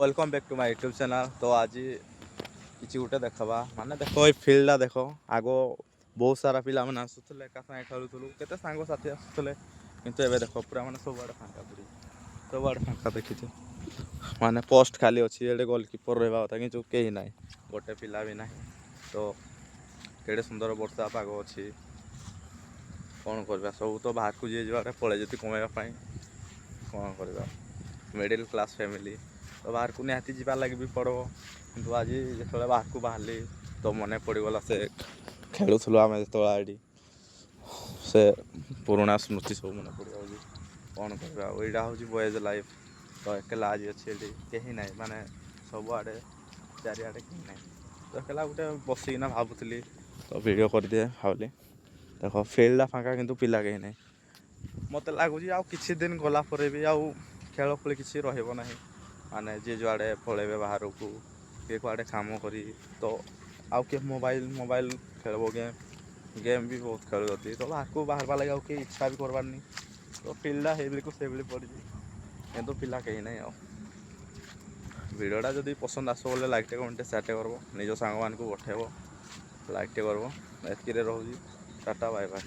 Welcome back to my YouTube channel. तो आज किसी गोटे देखा माने देख ये फिल्डा देख आग बहुत सारा पिला मैंने आसुले एका सागे खेलुलू केते सांगसाथी आसुले किंतु एबे देख पूरा माने सबुआड़े फांका पूरी सबुआड़े फांका देखी माने पोस्ट खाली अच्छी ये गोलकीपर रहा था कि कहीं ना गोटे पिला भी ना। तो केड़े सुंदर वर्षा पाग अच्छी कौन करवा सब तो बाहर को जी जुआड़े पड़े जी कमाइवाई कौन करवा मिडिल क्लास फैमिली तो बाहर को निहाती जावा लगे भी पड़ो कि आज जो बाहर को बाहरली तो मन पड़गला से खेलुलु आम जो आड़ी से पुराणा स्मृति सब मन पड़ कौन करवा यहाँ हूँ बॉयज लाइफ। तो एकला आज अच्छे कहीं ना माने सबुआड़े चारिआडे कहीं ना तो एकला गोटे बसिकिना भावुली तो वीडियो कर दिए भावली देख फिल्डा फाँका किंतु पिला कहीं ना मत लगुच आ कि दिन गला भी आउ खेल खोल किसी रहा माने जी जुआड़े पलैबे बाहर को किए कुआड़े काम करी तो आउ किए मोबाइल मोबाइल खेल गेम गेम भी बहुत खेलुती तो बाहर को बाहर लगे आउ किए इच्छा भी करवार नहीं। तो फिल्डा को से पड़ी कि पिला कहीं ना भिडटा जब पसंद आस बोले लाइक टे कमेंट शेयर कर निज सांग मान को पठेब लाइक टे कर एतक रोचे टाटा बाय बाय।